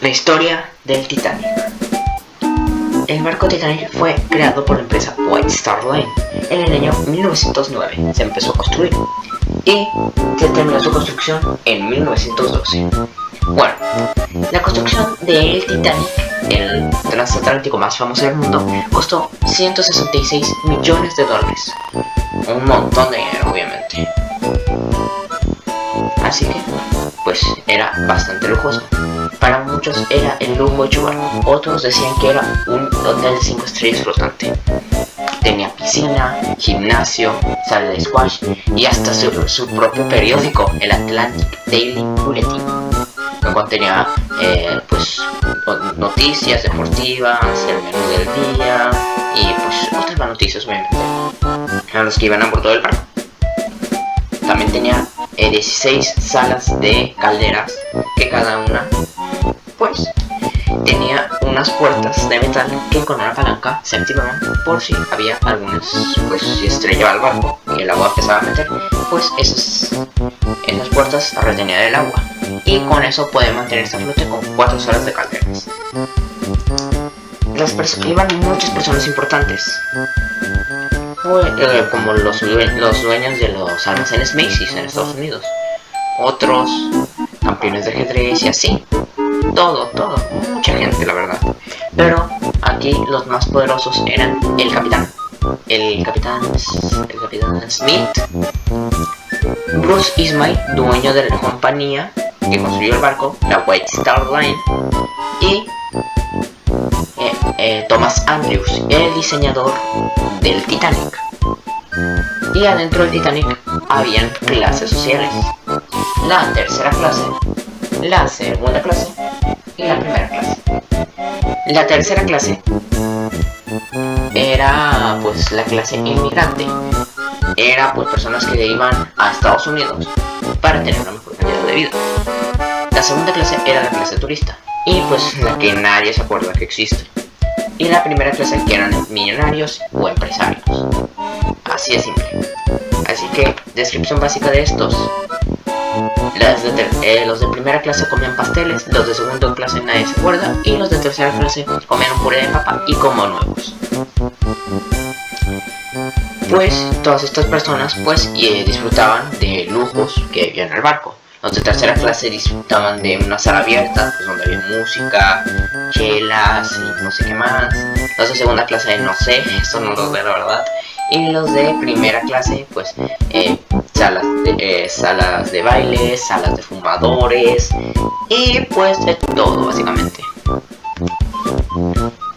La historia del Titanic. El barco Titanic fue creado por la empresa White Star Line en el año 1909. Se empezó a construir y se terminó su construcción en 1912. Bueno, la construcción del Titanic, el transatlántico más famoso del mundo, costó 166 millones de dólares. Un montón de dinero, obviamente. Así que, pues, era bastante lujoso. Para muchos era el lujo hecho barco. Otros decían que era un hotel de 5 estrellas flotante. Tenía piscina, gimnasio, sala de squash y hasta su propio periódico, el Atlantic Daily Bulletin, que contenía pues noticias deportivas, el menú del día y pues otras noticias, obviamente, a los que iban a bordo del barco. También tenía 16 salas de calderas, que cada una pues tenía unas puertas de metal que con una palanca se activaban por si había algunas, pues si estrellaba el barco y el agua empezaba a meter, pues esas puertas retenían el agua y con eso puede mantenerse a flote con 4 salas de calderas. Iban muchas personas importantes, como los dueños de los almacenes Macy's en Estados Unidos, otros campeones de ajedrez y así. Todo, mucha gente, la verdad. Pero aquí los más poderosos eran el capitán Smith, Bruce Ismay, dueño de la compañía que construyó el barco, la White Star Line, y Thomas Andrews, el diseñador del Titanic. Y adentro del Titanic habían clases sociales: la tercera clase, la segunda clase y la primera clase. La tercera clase era pues la clase inmigrante. Era pues personas que iban a Estados Unidos para tener una mejor calidad de vida. La segunda clase era la clase turista, y pues la que nadie se acuerda que existe. Y la primera clase, que eran millonarios o empresarios. Así de simple. Así que, descripción básica de estos: los de primera clase comían pasteles, los de segunda clase nadie se acuerda, y los de tercera clase comían un puré de papa y como nuevos. Pues todas estas personas pues disfrutaban de lujos que había en el barco. Los de tercera clase disfrutaban de una sala abierta, pues donde había música, chelas y no sé qué más. Los de segunda clase no sé, eso no lo sé la verdad. Y los de primera clase pues salas de baile, salas de fumadores y pues de todo básicamente.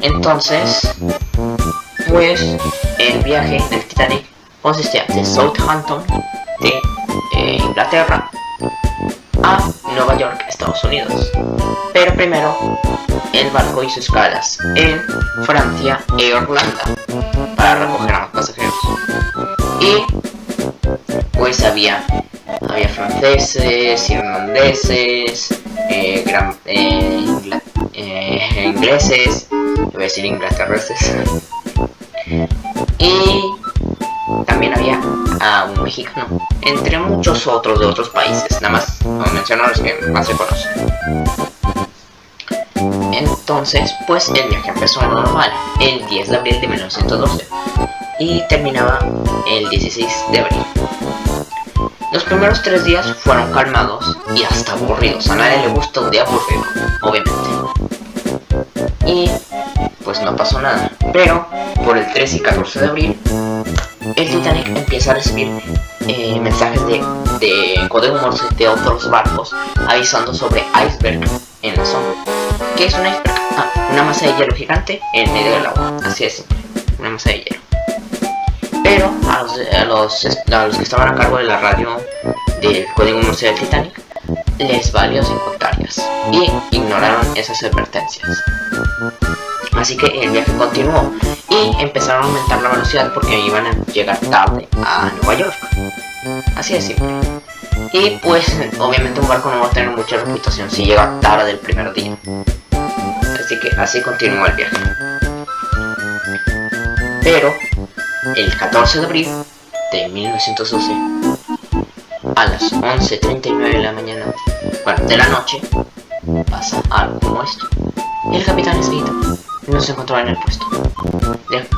Entonces pues el viaje del Titanic consistía de Southampton, de Inglaterra, a Nueva York, Estados Unidos. Pero primero el barco hizo escalas en Francia e Irlanda para recoger a los pasajeros. Y pues había franceses, irlandeses, ingleses, voy a decir inglaterreses, y también había a un mexicano, entre muchos otros de otros países. Nada más menciono los que más se conocen. Entonces pues el viaje empezó normal el 10 de abril de 1912 y terminaba el 16 de abril. Los primeros 3 días fueron calmados y hasta aburridos. A nadie le gusta un día aburrido, obviamente. Y pues no pasó nada. Pero por el 13 y 14 de abril el Titanic empieza a recibir mensajes de código Morse de otros barcos avisando sobre iceberg en la zona. ¿Qué es un iceberg? Una masa de hielo gigante en medio del agua. Así de simple, una masa de hielo. Pero a los que estaban a cargo de la radio del código Morse del Titanic les valió 5 hectáreas y ignoraron esas advertencias. Así que el viaje continuó y empezaron a aumentar la velocidad porque iban a llegar tarde a Nueva York. Así de simple. Y pues obviamente un barco no va a tener mucha reputación si llega tarde el primer día. Así que así continuó el viaje. Pero el 14 de abril de 1912, a las 11:39 de la mañana, bueno, de la noche, pasa algo como esto. El capitán Smith no se encontraba en el puesto.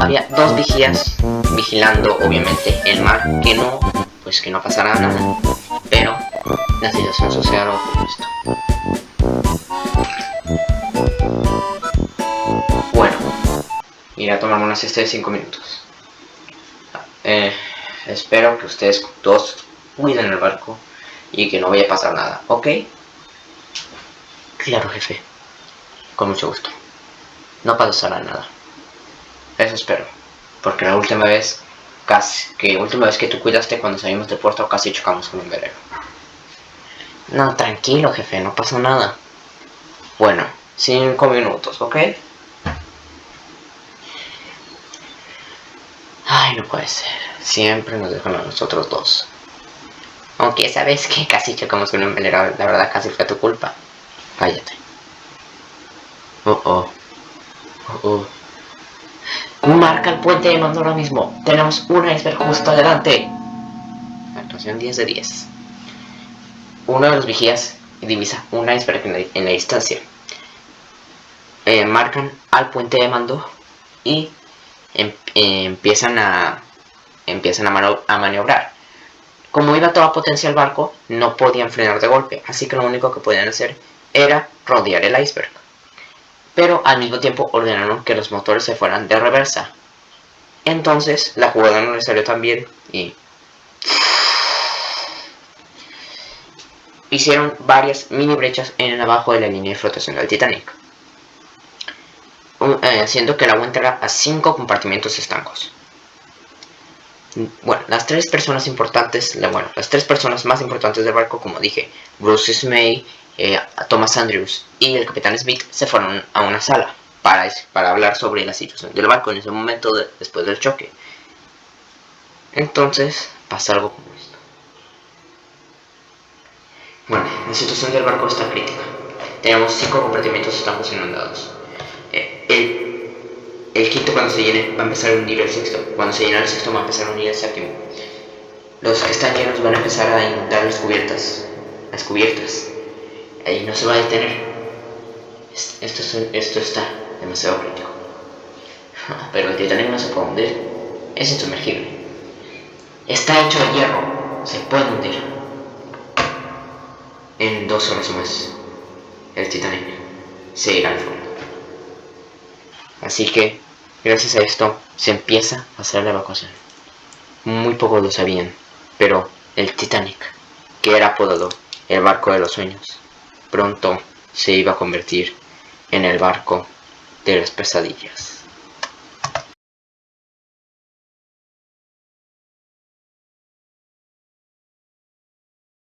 Había dos vigías vigilando, obviamente, el mar, que no pasara nada. Pero la situación sucede algo como esto. Bueno, iré a tomarme una siesta de 5 minutos. Espero que ustedes todos cuiden el barco y que no vaya a pasar nada, ¿ok? Claro, jefe. Con mucho gusto. No pasará nada. Eso espero. Porque la última vez que tú cuidaste cuando salimos del puerto casi chocamos con un velero. No, tranquilo, jefe, no pasó nada. Bueno, 5 minutos, ¿ok? Ay, no puede ser. Siempre nos dejan a nosotros dos. Aunque esa vez que casi chocamos con un velero, la verdad casi fue tu culpa. Cállate. Marca el puente de mando ahora mismo. Tenemos un iceberg justo adelante. Actuación 10 de 10. Uno de los vigías divisa un iceberg en la distancia. Marcan al puente de mando y empiezan a maniobrar. Como iba a toda potencia el barco, no podían frenar de golpe, así que lo único que podían hacer era rodear el iceberg. Pero al mismo tiempo ordenaron que los motores se fueran de reversa. Entonces la jugada no les salió tan bien y hicieron varias mini brechas en el abajo de la línea de flotación del Titanic, haciendo que el agua entrara a 5 compartimentos estancos. Bueno, las tres personas más importantes del barco, como dije, Bruce May, Thomas Andrews y el capitán Smith, se fueron a una sala para hablar sobre la situación del barco en ese momento después del choque. Entonces pasa algo como esto. Bueno, la situación del barco está crítica. Tenemos 5 compartimentos estancos inundados. El quinto, cuando se llene, va a empezar a hundir el sexto. Cuando se llene el sexto, va a empezar a hundir el séptimo. Los que están llenos van a empezar a inundar las cubiertas. Ahí no se va a detener. Esto está demasiado crítico. Pero el Titanic no se puede hundir. Es insumergible. Está hecho de hierro. Se puede hundir. En 2 horas o más, el Titanic se irá al fondo. Así que, gracias a esto, se empieza a hacer la evacuación. Muy pocos lo sabían, pero el Titanic, que era apodado el barco de los sueños, pronto se iba a convertir en el barco de las pesadillas.